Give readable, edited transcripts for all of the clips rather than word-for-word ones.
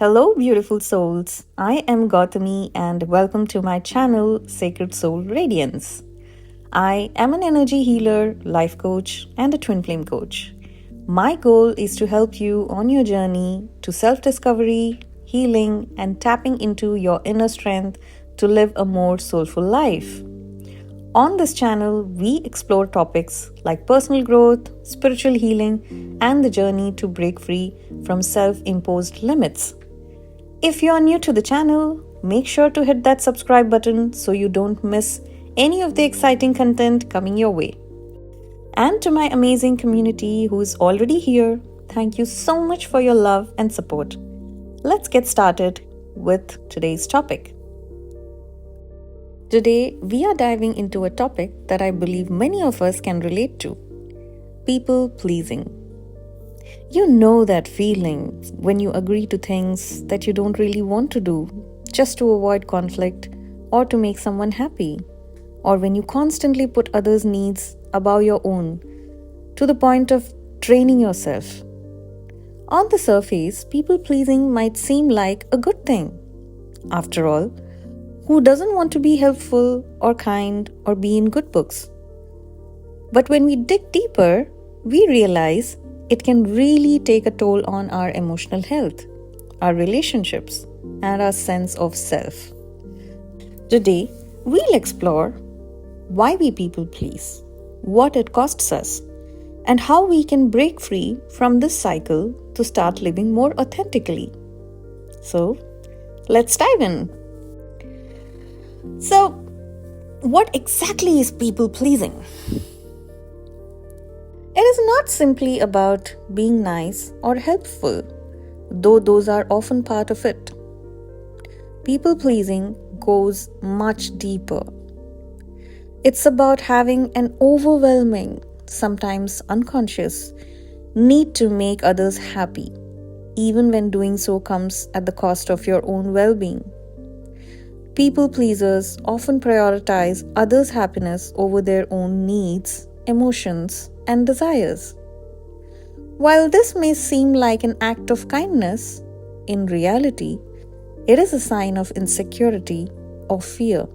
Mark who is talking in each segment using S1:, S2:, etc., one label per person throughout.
S1: Hello, beautiful souls. I am Gauthami, and welcome to my channel, Sacred Soul Radiance. I am an energy healer, life coach, and a twin flame coach. My goal is to help you on your journey to self discovery, healing, and tapping into your inner strength to live a more soulful life. On this channel, we explore topics like personal growth, spiritual healing, and the journey to break free from self imposed limits. If you are new to the channel, make sure to hit that subscribe button so you don't miss any of the exciting content coming your way. And to my amazing community who is already here, thank you so much for your love and support. Let's get started with today's topic. Today, we are diving into a topic that I believe many of us can relate to: people pleasing. You know that feeling when you agree to things that you don't really want to do just to avoid conflict or to make someone happy, or when you constantly put others' needs above your own to the point of draining yourself. On the surface, people pleasing might seem like a good thing. After all, who doesn't want to be helpful or kind or be in good books? But when we dig deeper, we realize it can really take a toll on our emotional health, our relationships, and our sense of self. Today, we'll explore why we people please, what it costs us, and how we can break free from this cycle to start living more authentically. So, let's dive in. So, what exactly is people pleasing? It is not simply about being nice or helpful, though those are often part of it. People pleasing goes much deeper. It's about having an overwhelming, sometimes unconscious, need to make others happy, even when doing so comes at the cost of your own well-being. People pleasers often prioritize others' happiness over their own needs, emotions, and desires. While this may seem like an act of kindness, in reality, it is a sign of insecurity or fear.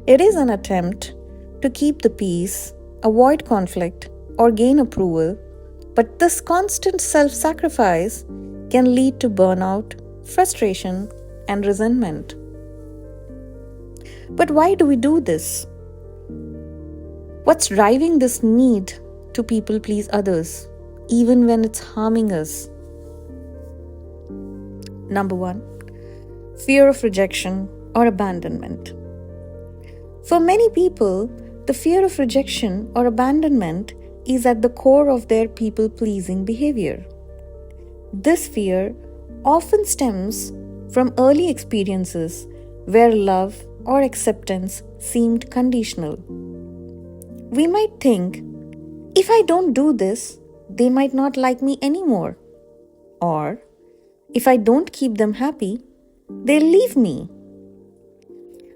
S1: It is an attempt to keep the peace, avoid conflict, or gain approval, but this constant self-sacrifice can lead to burnout, frustration, and resentment. But why do we do this? What's driving this need to people please others, even when it's harming us? Number 1, fear of rejection or abandonment. For many people, the fear of rejection or abandonment is at the core of their people pleasing behavior. This fear often stems from early experiences where love or acceptance seemed conditional. We might think, if I don't do this, they might not like me anymore. Or, if I don't keep them happy, they'll leave me.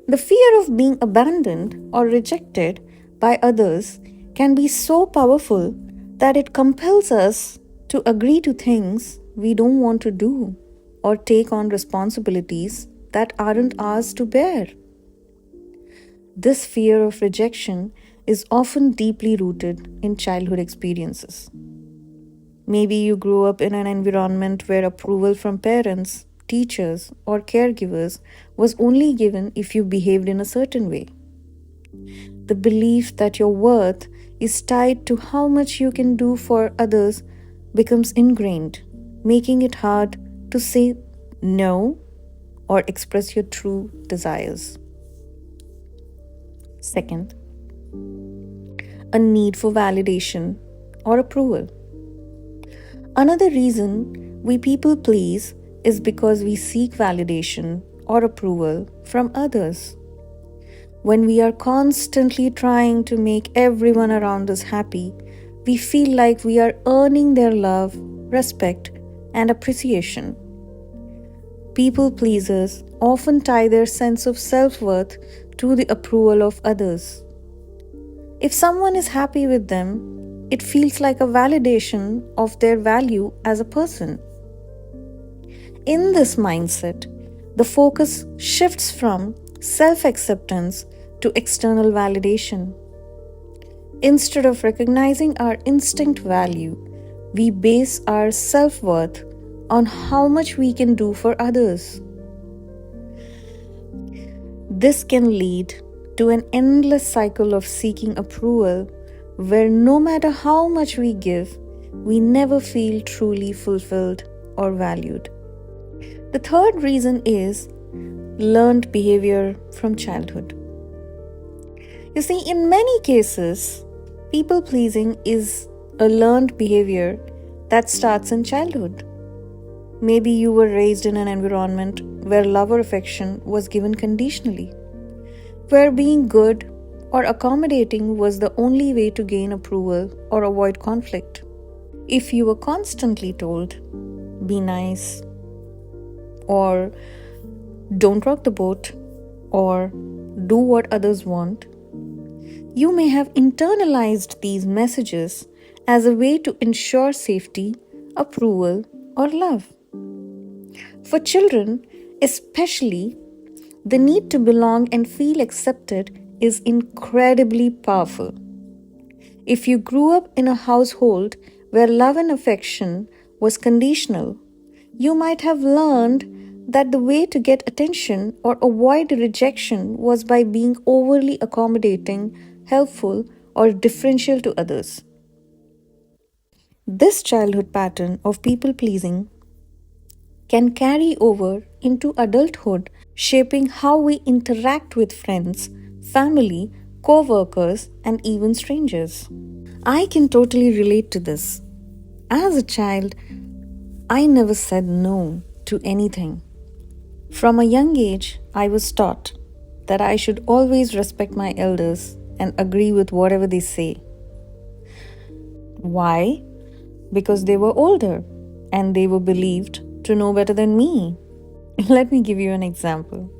S1: The fear of being abandoned or rejected by others can be so powerful that it compels us to agree to things we don't want to do or take on responsibilities that aren't ours to bear. This fear of rejection is often deeply rooted in childhood experiences. Maybe you grew up in an environment where approval from parents, teachers, or caregivers was only given if you behaved in a certain way. The belief that your worth is tied to how much you can do for others becomes ingrained, making it hard to say no or express your true desires. Second, a need for validation or approval. Another reason we people please is because we seek validation or approval from others. When we are constantly trying to make everyone around us happy, we feel like we are earning their love, respect, and appreciation. People pleasers often tie their sense of self-worth to the approval of others. If someone is happy with them, it feels like a validation of their value as a person. In this mindset, the focus shifts from self acceptance to external validation. Instead of recognizing our instinct value, we base our self worth on how much we can do for others. This can lead to an endless cycle of seeking approval where no matter how much we give, we never feel truly fulfilled or valued. The third reason is learned behavior from childhood. You see, in many cases, people pleasing is a learned behavior that starts in childhood. Maybe you were raised in an environment where love or affection was given conditionally, where being good or accommodating was the only way to gain approval or avoid conflict. If you were constantly told, be nice, or don't rock the boat, or do what others want, you may have internalized these messages as a way to ensure safety, approval, or love. For children, especially, the need to belong and feel accepted is incredibly powerful. If you grew up in a household where love and affection was conditional, you might have learned that the way to get attention or avoid rejection was by being overly accommodating, helpful, or differential to others. This childhood pattern of people pleasing can carry over into adulthood, shaping how we interact with friends, family, co workers, and even strangers. I can totally relate to this. As a child, I never said no to anything. From a young age, I was taught that I should always respect my elders and agree with whatever they say. Why? Because they were older and they were believed to know better than me. Let me give you an example.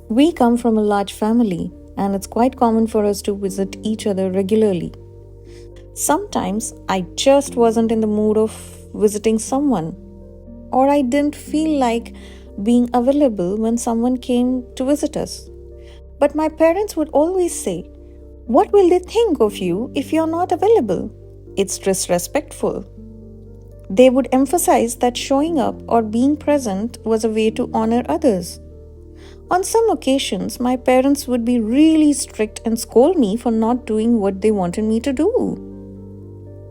S1: We come from a large family and it's quite common for us to visit each other regularly. Sometimes I just wasn't in the mood of visiting someone, or I didn't feel like being available when someone came to visit us. But my parents would always say, "What will they think of you if you're not available? It's disrespectful." They would emphasize that showing up or being present was a way to honor others. On some occasions, my parents would be really strict and scold me for not doing what they wanted me to do.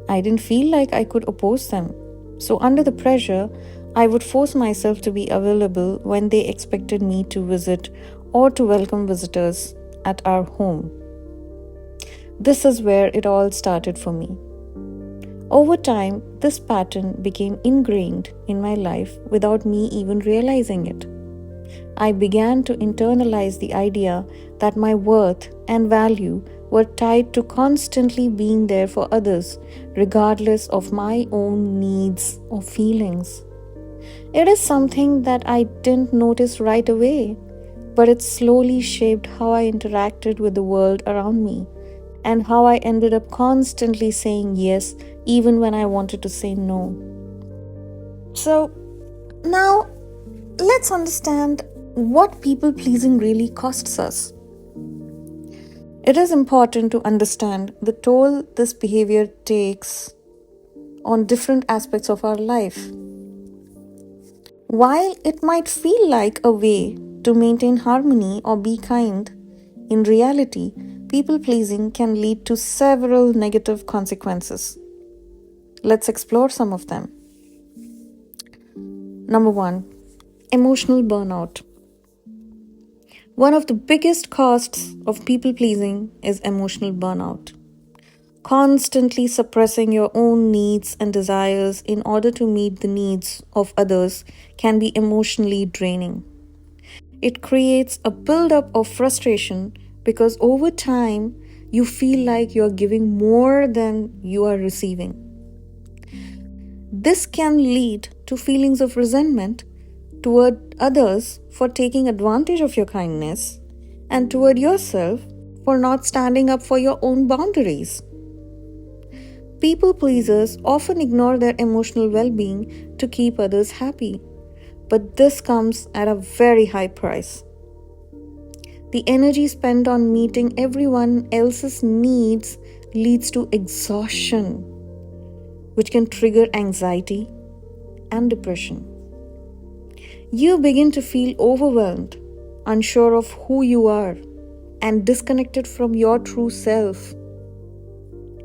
S1: I didn't feel like I could oppose them. So, under the pressure, I would force myself to be available when they expected me to visit or to welcome visitors at our home. This is where it all started for me. Over time, this pattern became ingrained in my life without me even realizing it. I began to internalize the idea that my worth and value were tied to constantly being there for others, regardless of my own needs or feelings. It is something that I didn't notice right away, but it slowly shaped how I interacted with the world around me and how I ended up constantly saying yes even when I wanted to say no. So, now let's understand what people pleasing really costs us. It is important to understand the toll this behavior takes on different aspects of our life. While it might feel like a way to maintain harmony or be kind, in reality, people pleasing can lead to several negative consequences. Let's explore some of them. Number 1, emotional burnout. One of the biggest costs of people pleasing is emotional burnout. Constantly suppressing your own needs and desires in order to meet the needs of others can be emotionally draining. It creates a buildup of frustration because over time you feel like you're giving more than you are receiving. This can lead to feelings of resentment toward others for taking advantage of your kindness and toward yourself for not standing up for your own boundaries. People pleasers often ignore their emotional well-being to keep others happy, but this comes at a very high price. The energy spent on meeting everyone else's needs leads to exhaustion, which can trigger anxiety and depression. You begin to feel overwhelmed, unsure of who you are, and disconnected from your true self,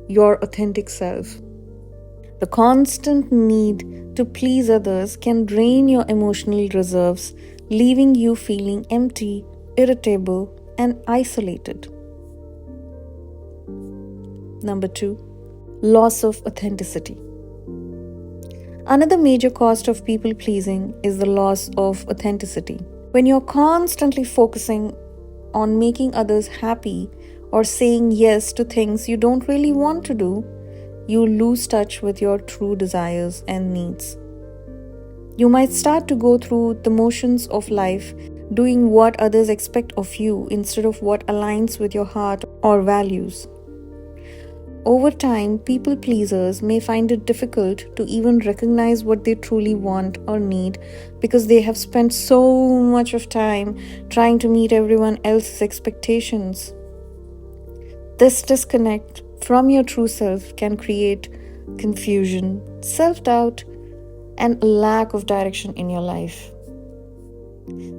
S1: your authentic self. The constant need to please others can drain your emotional reserves, leaving you feeling empty, irritable, and isolated. Number 2, loss of authenticity. Another major cost of people pleasing is the loss of authenticity. When you're constantly focusing on making others happy or saying yes to things you don't really want to do, you lose touch with your true desires and needs. You might start to go through the motions of life, doing what others expect of you instead of what aligns with your heart or values. Over time, people pleasers may find it difficult to even recognize what they truly want or need because they have spent so much of time trying to meet everyone else's expectations. This disconnect from your true self can create confusion, self-doubt, and a lack of direction in your life.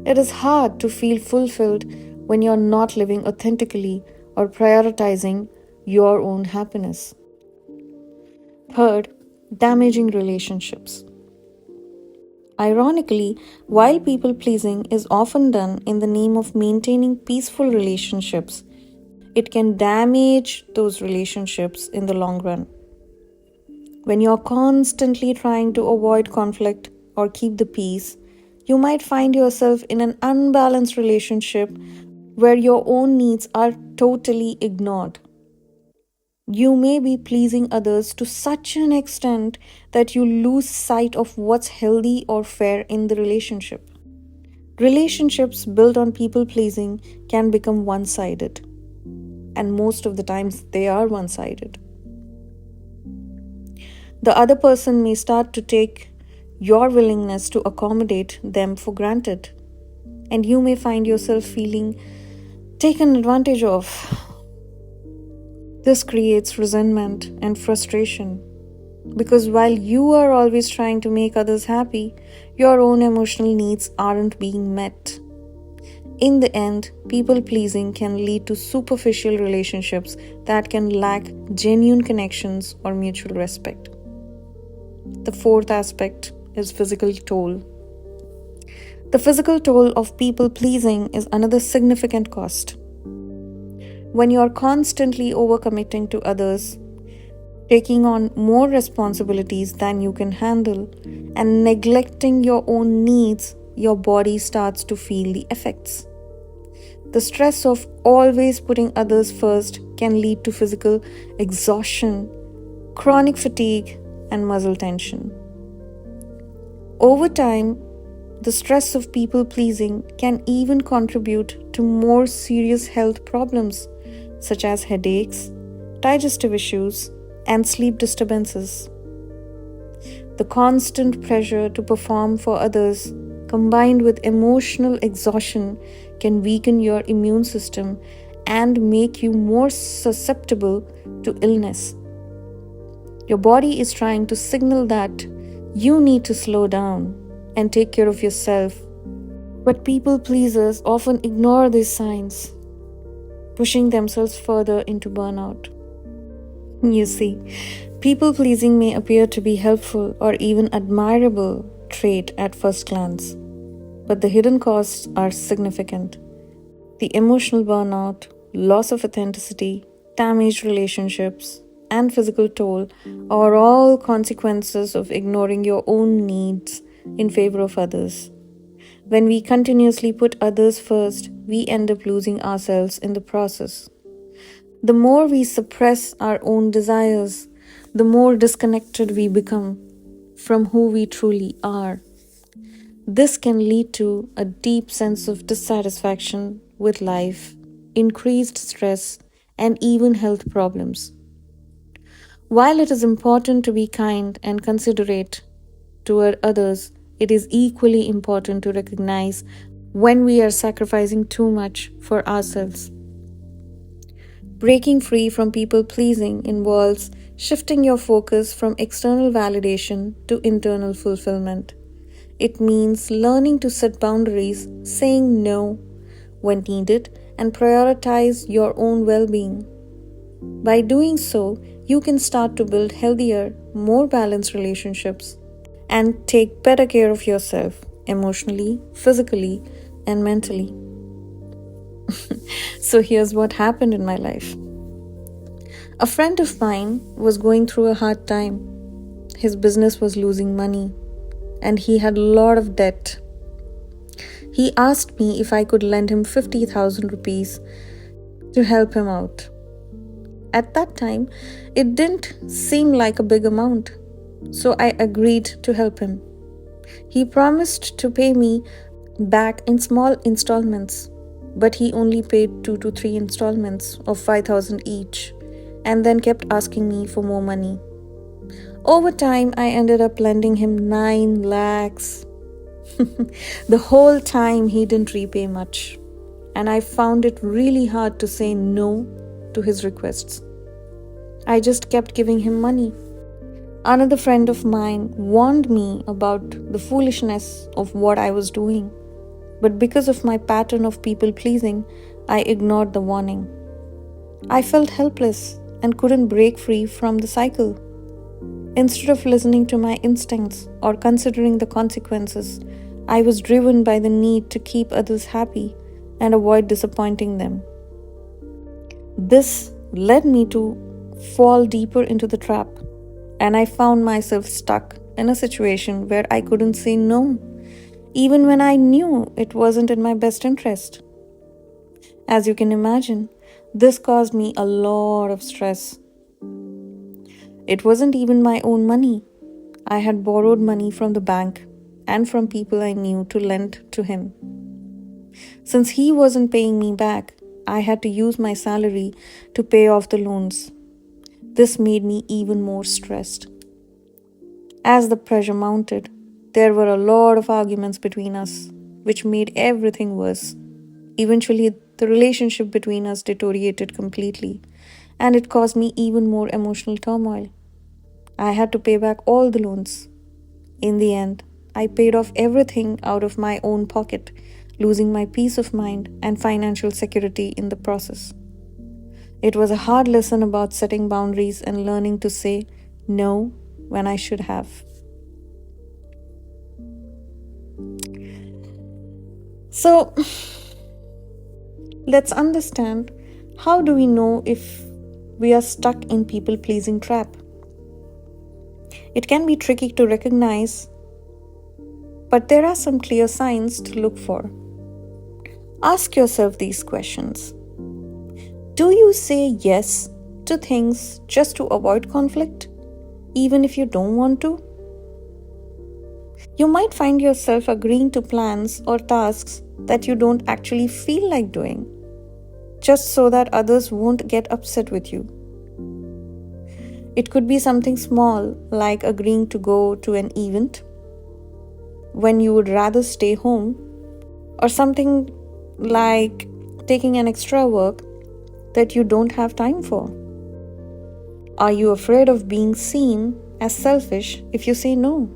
S1: It is hard to feel fulfilled when you're not living authentically or prioritizing your own happiness. Third, damaging relationships. Ironically, while people pleasing is often done in the name of maintaining peaceful relationships, it can damage those relationships in the long run. When you're constantly trying to avoid conflict or keep the peace, you might find yourself in an unbalanced relationship where your own needs are totally ignored. You may be pleasing others to such an extent that you lose sight of what's healthy or fair in the relationship. Relationships built on people pleasing can become one sided, and most of the times they are one sided. The other person may start to take your willingness to accommodate them for granted, and you may find yourself feeling taken advantage of. This creates resentment and frustration because while you are always trying to make others happy, your own emotional needs aren't being met. In the end, people pleasing can lead to superficial relationships that can lack genuine connections or mutual respect. The fourth aspect is physical toll. The physical toll of people pleasing is another significant cost. When you are constantly overcommitting to others, taking on more responsibilities than you can handle, and neglecting your own needs, your body starts to feel the effects. The stress of always putting others first can lead to physical exhaustion, chronic fatigue, and muscle tension. Over time, the stress of people pleasing can even contribute to more serious health problems such as headaches, digestive issues, and sleep disturbances. The constant pressure to perform for others, combined with emotional exhaustion, can weaken your immune system and make you more susceptible to illness. Your body is trying to signal that you need to slow down and take care of yourself. But people pleasers often ignore these signs, pushing themselves further into burnout. You see, people pleasing may appear to be helpful or even admirable trait at first glance, but the hidden costs are significant. The emotional burnout, loss of authenticity, damaged relationships, and physical toll are all consequences of ignoring your own needs in favor of others. When we continuously put others first, we end up losing ourselves in the process. The more we suppress our own desires, the more disconnected we become from who we truly are. This can lead to a deep sense of dissatisfaction with life, increased stress, and even health problems. While it is important to be kind and considerate toward others, it is equally important to recognize when we are sacrificing too much for ourselves. Breaking free from people pleasing involves shifting your focus from external validation to internal fulfillment. It means learning to set boundaries, saying no when needed, and prioritize your own well being. By doing so, you can start to build healthier, more balanced relationships and take better care of yourself emotionally, physically, and mentally. So, here's what happened in my life. A friend of mine was going through a hard time. His business was losing money and he had a lot of debt. He asked me if I could lend him 50,000 rupees to help him out. At that time, it didn't seem like a big amount, so I agreed to help him. He promised to pay me back in small installments, but he only paid 2 to 3 installments of 5,000 each and then kept asking me for more money. Over time, I ended up lending him 9 lakhs. The whole time he didn't repay much, and I found it really hard to say no to his requests. I just kept giving him money. Another friend of mine warned me about the foolishness of what I was doing, but because of my pattern of people pleasing, I ignored the warning. I felt helpless and couldn't break free from the cycle. Instead of listening to my instincts or considering the consequences, I was driven by the need to keep others happy and avoid disappointing them. This led me to fall deeper into the trap, and I found myself stuck in a situation where I couldn't say no, even when I knew it wasn't in my best interest. As you can imagine, this caused me a lot of stress. It wasn't even my own money. I had borrowed money from the bank and from people I knew to lend to him. Since he wasn't paying me back, I had to use my salary to pay off the loans. This made me even more stressed. As the pressure mounted, there were a lot of arguments between us, which made everything worse. Eventually, the relationship between us deteriorated completely, and it caused me even more emotional turmoil. I had to pay back all the loans. In the end, I paid off everything out of my own pocket, losing my peace of mind and financial security in the process. It was a hard lesson about setting boundaries and learning to say no when I should have. So, let's understand, how do we know if we are stuck in people-pleasing trap? It can be tricky to recognize, but there are some clear signs to look for. Ask yourself these questions. Do you say yes to things just to avoid conflict, even if you don't want to? You might find yourself agreeing to plans or tasks that you don't actually feel like doing, just so that others won't get upset with you. It could be something small, like agreeing to go to an event when you would rather stay home, or something like taking an extra work that you don't have time for. Are you afraid of being seen as selfish if you say no?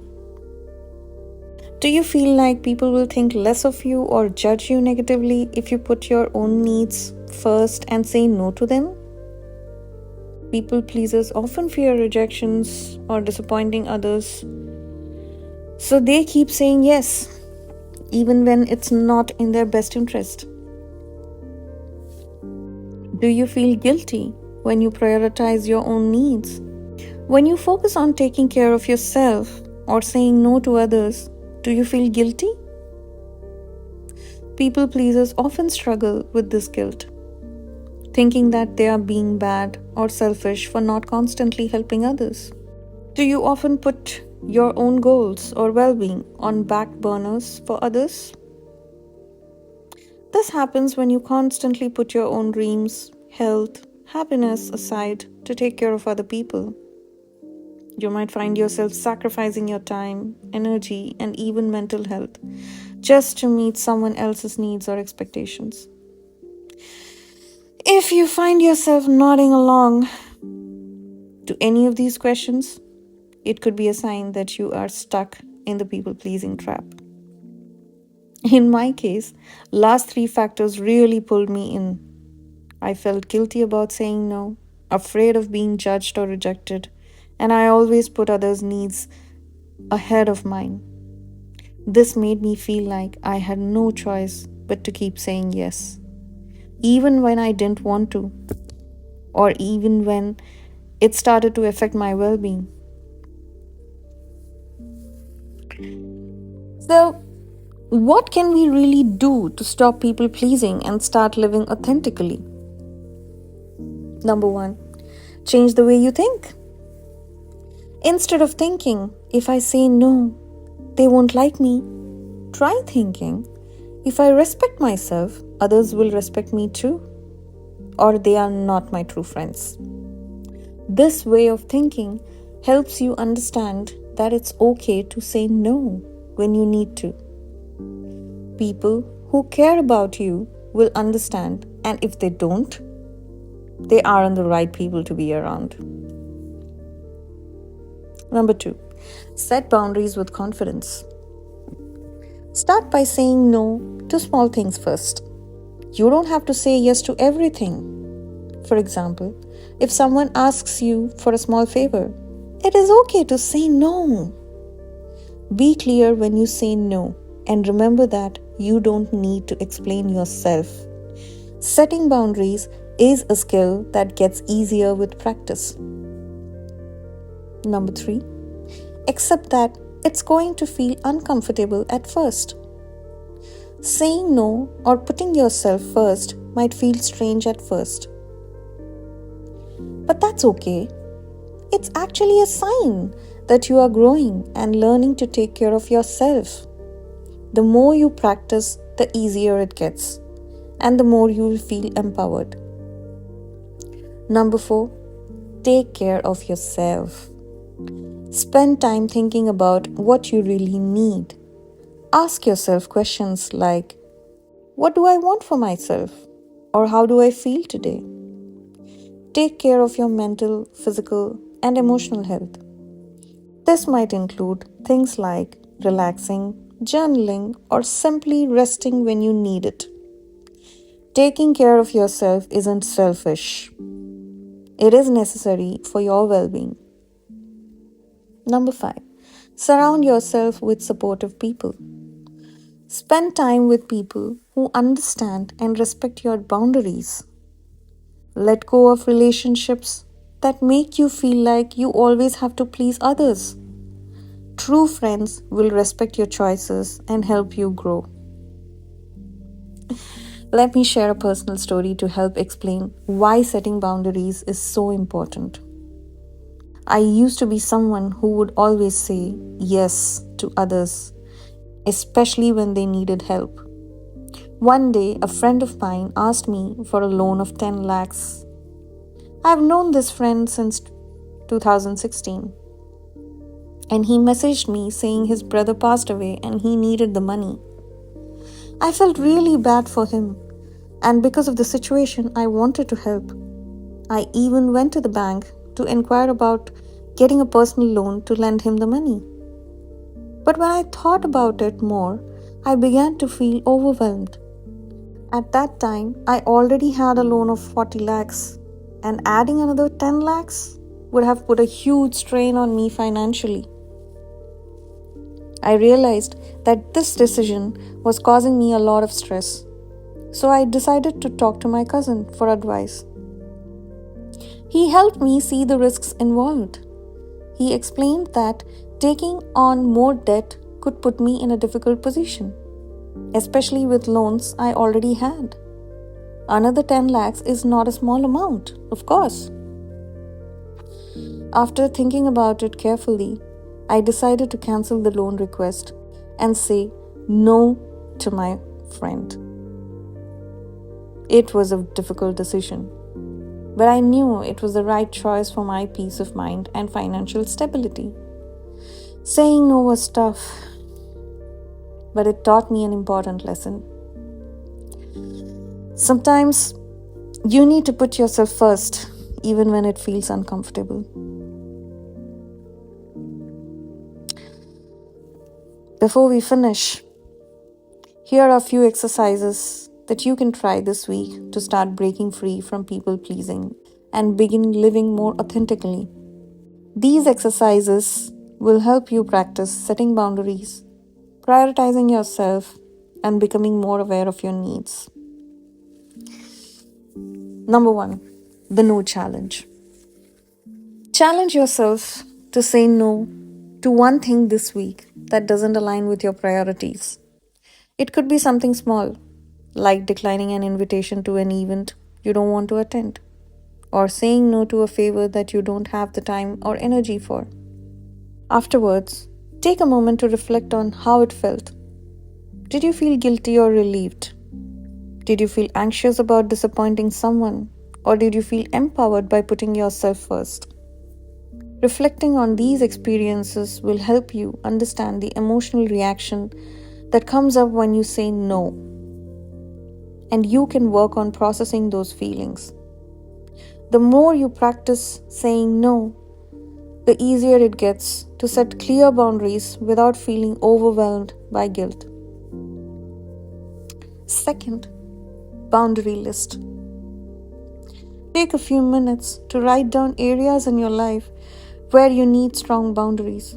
S1: Do you feel like people will think less of you or judge you negatively if you put your own needs first and say no to them? People pleasers often fear rejections or disappointing others, so they keep saying yes, even when it's not in their best interest. Do you feel guilty when you prioritize your own needs? When you focus on taking care of yourself or saying no to others, do you feel guilty? People pleasers often struggle with this guilt, thinking that they are being bad or selfish for not constantly helping others. Do you often put your own goals or well-being on back burners for others? This happens when you constantly put your own dreams, health, happiness aside to take care of other people. You might find yourself sacrificing your time, energy, and even mental health just to meet someone else's needs or expectations. If you find yourself nodding along to any of these questions, it could be a sign that you are stuck in the people pleasing trap. In my case, last three factors really pulled me in. I felt guilty about saying no, afraid of being judged or rejected, and I always put others' needs ahead of mine. This made me feel like I had no choice but to keep saying yes, even when I didn't want to, or even when it started to affect my well being. So, what can we really do to stop people pleasing and start living authentically? Number one, change the way you think. Instead of thinking, if I say no, they won't like me, try thinking, if I respect myself, others will respect me too, or they are not my true friends. This way of thinking helps you understand that it's okay to say no when you need to. People who care about you will understand, and if they don't, they aren't the right people to be around. Number two, set boundaries with confidence. Start by saying no to small things first. You don't have to say yes to everything. For example, if someone asks you for a small favor, it is okay to say no. Be clear when you say no, and remember that you don't need to explain yourself. Setting boundaries is a skill that gets easier with practice. Number three, accept that it's going to feel uncomfortable at first. Saying no or putting yourself first might feel strange at first. But that's okay. It's actually a sign that you are growing and learning to take care of yourself. The more you practice, the easier it gets, and the more you will feel empowered. Number four, take care of yourself. Spend time thinking about what you really need. Ask yourself questions like, what do I want for myself? Or how do I feel today? Take care of your mental, physical, and emotional health. This might include things like relaxing, journaling, or simply resting when you need it. Taking care of yourself isn't selfish. It is necessary for your well-being. Number five, surround yourself with supportive people. Spend time with people who understand and respect your boundaries. Let go of relationships that make you feel like you always have to please others. True friends will respect your choices and help you grow. Let me share a personal story to help explain why setting boundaries is so important. I used to be someone who would always say yes to others, especially when they needed help. One day, a friend of mine asked me for a loan of 10 lakhs. I've known this friend since 2016, and he messaged me saying his brother passed away and he needed the money. I felt really bad for him, and because of the situation, I wanted to help. I even went to the bank to inquire about getting a personal loan to lend him the money. But when I thought about it more, I began to feel overwhelmed. At that time, I already had a loan of 40 lakhs, and adding another 10 lakhs would have put a huge strain on me financially. I realized that this decision was causing me a lot of stress, so I decided to talk to my cousin for advice. He helped me see the risks involved. He explained that taking on more debt could put me in a difficult position, especially with loans I already had. Another 10 lakhs is not a small amount, of course. After thinking about it carefully, I decided to cancel the loan request and say no to my friend. It was a difficult decision. but I knew it was the right choice for my peace of mind and financial stability. Saying no was tough, but it taught me an important lesson. Sometimes you need to put yourself first, even when it feels uncomfortable. Before we finish, here are a few exercises that you can try this week to start breaking free from people pleasing and begin living more authentically. These exercises will help you practice setting boundaries, prioritizing yourself, and becoming more aware of your needs. Number 1, the no challenge. Challenge yourself to say no to one thing this week that doesn't align with your priorities. It could be something small, like declining an invitation to an event you don't want to attend, or saying no to a favor that you don't have the time or energy for. Afterwards, take a moment to reflect on how it felt. Did you feel guilty or relieved? Did you feel anxious about disappointing someone, or did you feel empowered by putting yourself first? Reflecting on these experiences will help you understand the emotional reaction that comes up when you say no, and you can work on processing those feelings. The more you practice saying no, the easier it gets to set clear boundaries without feeling overwhelmed by guilt. Second, boundary list. Take a few minutes to write down areas in your life where you need strong boundaries.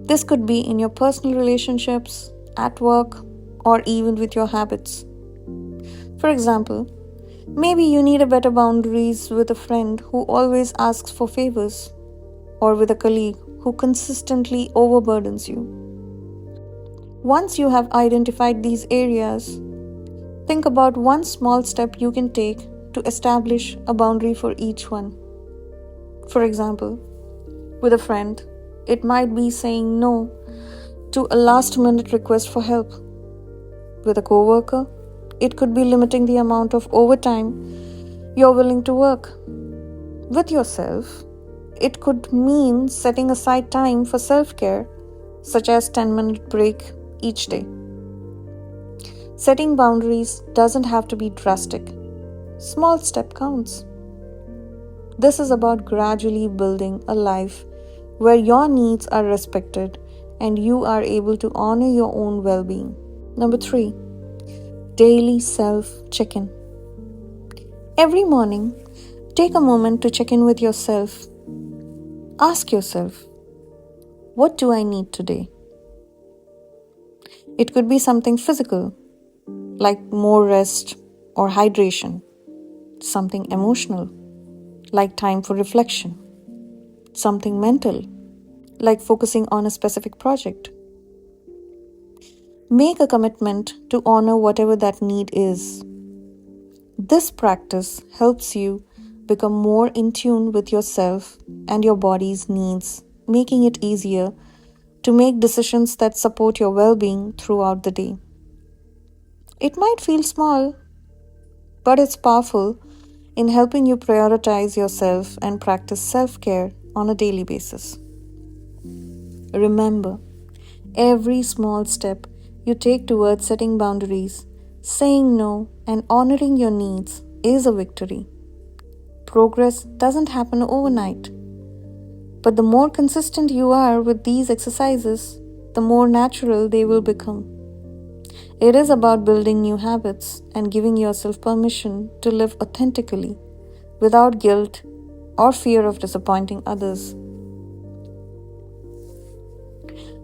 S1: This could be in your personal relationships, at work, or even with your habits. For example, maybe you need a better boundaries with a friend who always asks for favors, or with a colleague who consistently overburdens you. Once you have identified these areas, think about one small step you can take to establish a boundary for each one. For example, with a friend, it might be saying no to a last-minute request for help. With a coworker, it could be limiting the amount of overtime you're willing to work. With yourself, it could mean setting aside time for self-care, such as 10-minute break each day. Setting boundaries doesn't have to be drastic. Small step counts. This is about gradually building a life where your needs are respected and you are able to honor your own well-being. Number 3, daily self-check-in. Every morning, take a moment to check in with yourself. Ask yourself, what do I need today? It could be something physical, like more rest or hydration. Something emotional, like time for reflection. Something mental, like focusing on a specific project. Make a commitment to honor whatever that need is. This practice helps you become more in tune with yourself and your body's needs, making it easier to make decisions that support your well-being throughout the day. It might feel small, but it's powerful in helping you prioritize yourself and practice self-care on a daily basis. Remember, every small step you take towards setting boundaries, saying no, and honoring your needs is a victory. Progress doesn't happen overnight, but the more consistent you are with these exercises, the more natural they will become. It is about building new habits and giving yourself permission to live authentically, without guilt or fear of disappointing others.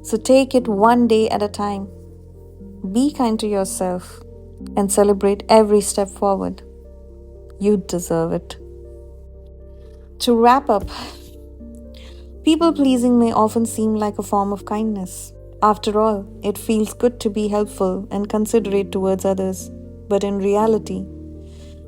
S1: So take it one day at a time. Be kind to yourself and celebrate every step forward. You deserve it. To wrap up, people pleasing may often seem like a form of kindness. After all, it feels good to be helpful and considerate towards others. But in reality,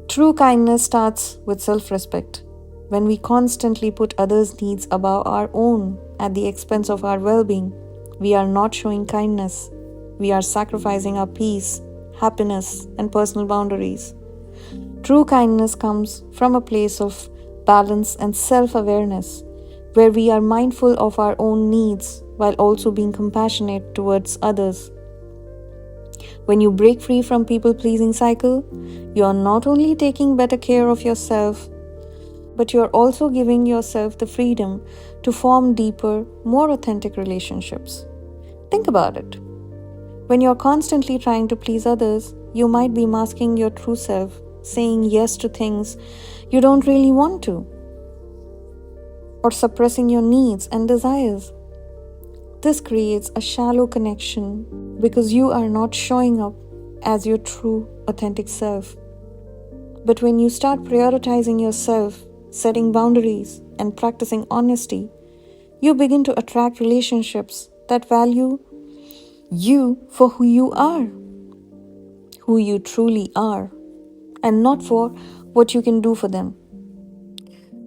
S1: true kindness starts with self-respect. When we constantly put others' needs above our own at the expense of our well-being, we are not showing kindness. We are sacrificing our peace, happiness, and personal boundaries. True kindness comes from a place of balance and self awareness, where we are mindful of our own needs while also being compassionate towards others. When you break free from people pleasing cycle, you are not only taking better care of yourself, but you are also giving yourself the freedom to form deeper, more authentic relationships. Think about it. When you're constantly trying to please others, you might be masking your true self, saying yes to things you don't really want to, or suppressing your needs and desires. This creates a shallow connection because you are not showing up as your true, authentic self. But when you start prioritizing yourself, setting boundaries, and practicing honesty, you begin to attract relationships that value you for who you truly are, and not for what you can do for them.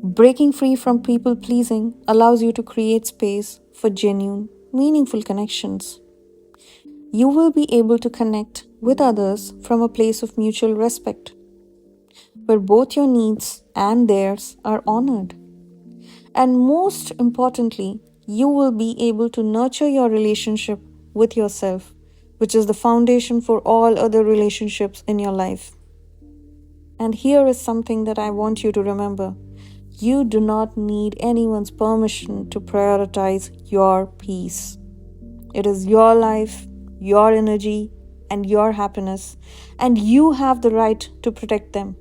S1: Breaking free from people pleasing allows you to create space for genuine, meaningful connections. You will be able to connect with others from a place of mutual respect, where both your needs and theirs are honored. And most importantly, you will be able to nurture your relationship with yourself, which is the foundation for all other relationships in your life. And here is something that I want you to remember. You do not need anyone's permission to prioritize your peace. It is your life, your energy, and your happiness, and you have the right to protect them.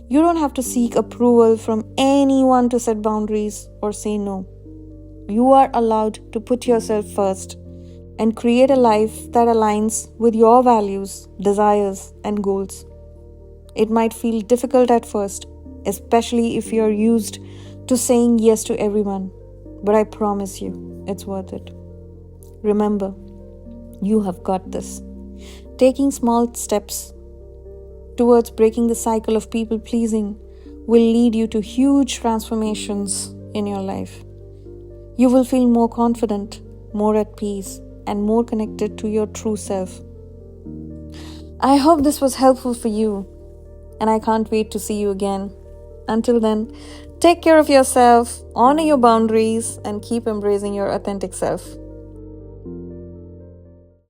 S1: You don't have to seek approval from anyone to set boundaries or say no. You are allowed to put yourself first and create a life that aligns with your values, desires, and goals. It might feel difficult at first, especially if you're used to saying yes to everyone, but I promise you, it's worth it. Remember, you have got this. Taking small steps towards breaking the cycle of people pleasing will lead you to huge transformations in your life. You will feel more confident, more at peace, and more connected to your true self. I hope this was helpful for you, and I can't wait to see you again. Until then, take care of yourself, honor your boundaries, and keep embracing your authentic self.